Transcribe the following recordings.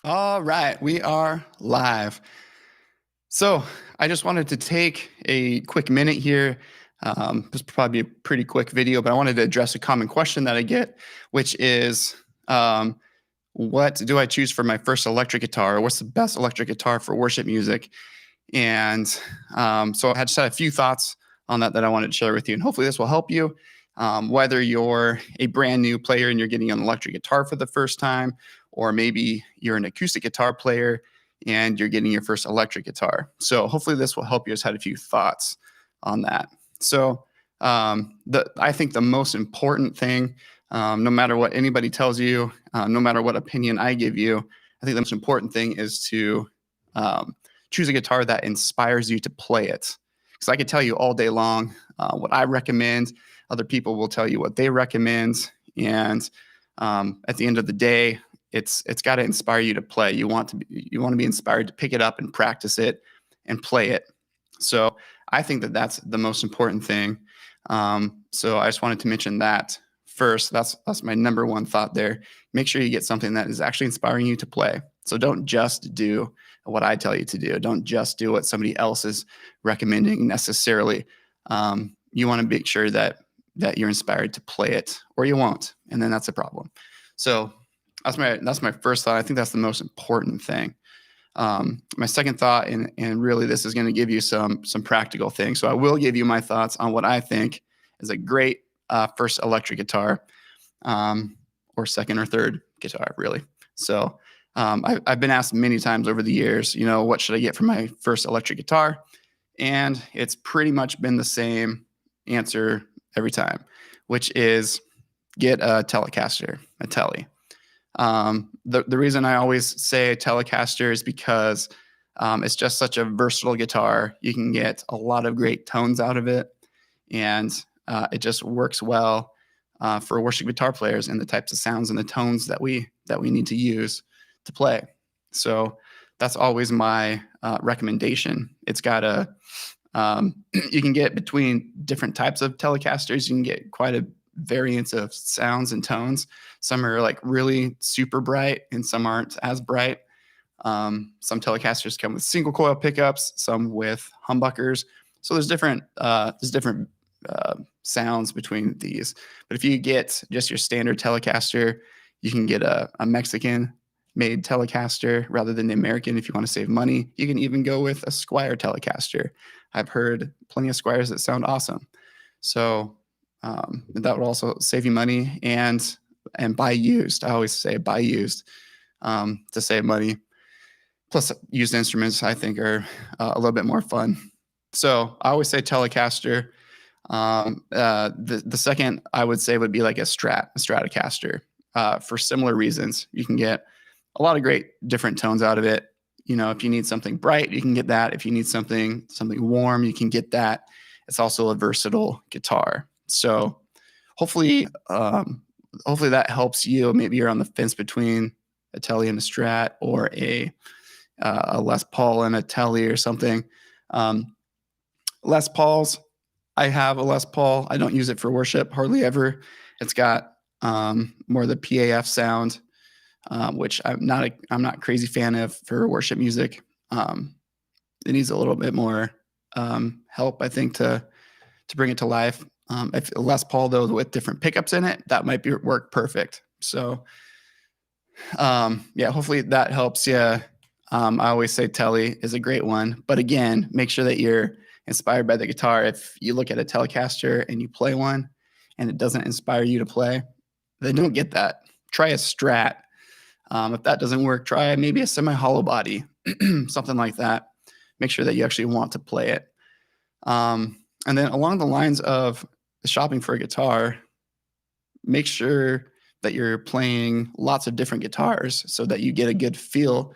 All right, we are live. So I just wanted to take a quick minute here. This will probably be a pretty quick video, but I wanted to address a common question that I get, which is, what do I choose for my first electric guitar? Or what's the best electric guitar for worship music? And so I just had a few thoughts on that I wanted to share with you, and hopefully this will help you. Whether you're a brand new player and you're getting an electric guitar for the first time, or maybe you're an acoustic guitar player and you're getting your first electric guitar. So hopefully this will help you. Just had a few thoughts on that. So I think the most important thing, no matter what anybody tells you, no matter what opinion I give you, I think the most important thing is to choose a guitar that inspires you to play it. Because I could tell you all day long what I recommend. Other people will tell you what they recommend. And at the end of the day, it's got to inspire you to play. You want to be inspired to pick it up and practice it and play it. So I think that that's the most important thing. So I just wanted to mention that first. That's my number one thought there. Make sure you get something that is actually inspiring you to play. So don't just do what I tell you to do. Don't just do what somebody else is recommending necessarily. You want to make sure that you're inspired to play it, or you won't, and then that's a problem. So that's my first thought. I think that's the most important thing. My second thought, and really this is going to give you some practical things. So I will give you my thoughts on what I think is a great first electric guitar, or second or third guitar, really. So I've been asked many times over the years, what should I get for my first electric guitar? And it's pretty much been the same answer every time, which is get a Telecaster, a Tele. The reason I always say Telecaster is because it's just such a versatile guitar. You can get a lot of great tones out of it, and it just works well for worship guitar players and the types of sounds and the tones that we need to use to play. So that's always my recommendation. It's got you can get between different types of Telecasters. You can get quite a variance of sounds and tones. Some are like really super bright and some aren't as bright. Some Telecasters come with single coil pickups, some with humbuckers. So there's different sounds between these. But if you get just your standard Telecaster, you can get a Mexican made Telecaster rather than the American. If you want to save money, you can even go with a Squier Telecaster. I've heard plenty of Squiers that sound awesome. So that would also save you money and buy used. I always say buy used to save money. Plus, used instruments I think are a little bit more fun. So I always say Telecaster. The second I would say would be like a Stratocaster for similar reasons. You can get a lot of great different tones out of it. If you need something bright, you can get that. If you need something warm, you can get that. It's also a versatile guitar. So hopefully that helps you. Maybe you're on the fence between a Tele and a Strat, or a Les Paul and a Tele or something. Les Pauls, I have a Les Paul. I don't use it for worship hardly ever. It's got more of the PAF sound, which I'm not crazy fan of for worship music. It needs a little bit more help, I think, to bring it to life. If Les Paul though with different pickups in it, that might work perfect. So yeah, hopefully that helps you. I always say Tele is a great one, but again, make sure that you're inspired by the guitar. If you look at a Telecaster and you play one and it doesn't inspire you to play, then don't get that. Try a Strat. If that doesn't work, try maybe a semi-hollow body, something like that. Make sure that you actually want to play it. And then along the lines of shopping for a guitar, make sure that you're playing lots of different guitars so that you get a good feel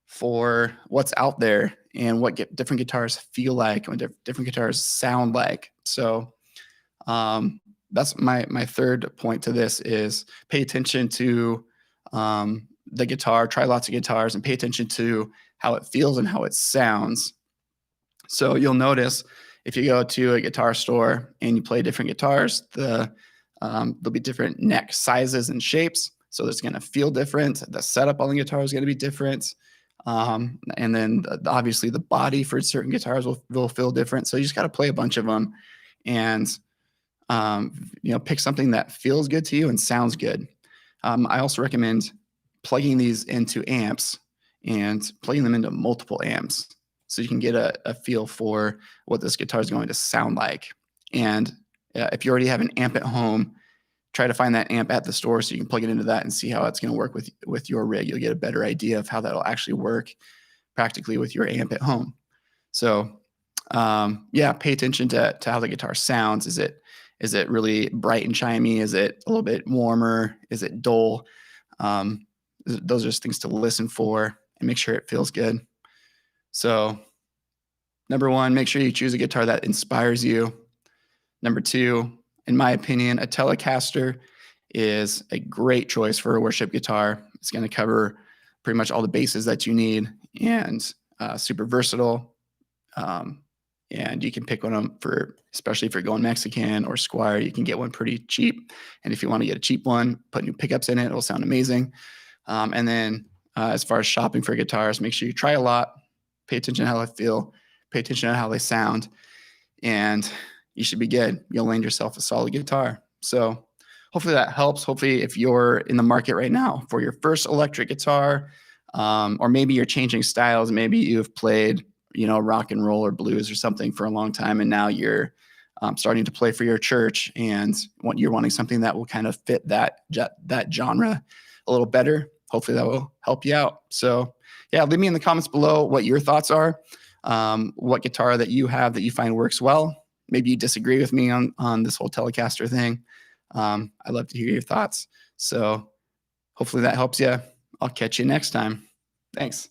for what's out there and what different guitars feel like, what different guitars sound like. So that's my third point to this is pay attention to the guitar, try lots of guitars, and pay attention to how it feels and how it sounds. So you'll notice if you go to a guitar store and you play different guitars, there'll be different neck sizes and shapes. So it's going to feel different. The setup on the guitar is going to be different. And then obviously the body for certain guitars will feel different. So you just got to play a bunch of them and, pick something that feels good to you and sounds good. I also recommend plugging these into amps and plugging them into multiple amps so you can get a feel for what this guitar is going to sound like. And if you already have an amp at home, try to find that amp at the store so you can plug it into that and see how it's going to work with your rig. You'll get a better idea of how that'll actually work practically with your amp at home. So pay attention to how the guitar sounds. Is it really bright and chimey? Is it a little bit warmer? Is it dull? Those are just things to listen for and make sure it feels good. So number one, make sure you choose a guitar that inspires you. Number two, in my opinion, a Telecaster is a great choice for a worship guitar. It's going to cover pretty much all the bases that you need and super versatile. And you can pick one for, especially if you're going Mexican or Squire, you can get one pretty cheap. And if you want to get a cheap one, put new pickups in it, it'll sound amazing. And then as far as shopping for guitars, make sure you try a lot, pay attention to how they feel, pay attention to how they sound, and you should be good. You'll land yourself a solid guitar. So hopefully that helps. Hopefully if you're in the market right now for your first electric guitar, or maybe you're changing styles, maybe you've played, rock and roll or blues or something for a long time, and now you're starting to play for your church and you're wanting something that will kind of fit that genre a little better. Hopefully that will help you out. So yeah, leave me in the comments below what your thoughts are, what guitar that you have that you find works well. Maybe you disagree with me on this whole Telecaster thing. I'd love to hear your thoughts. So hopefully that helps you. I'll catch you next time. Thanks.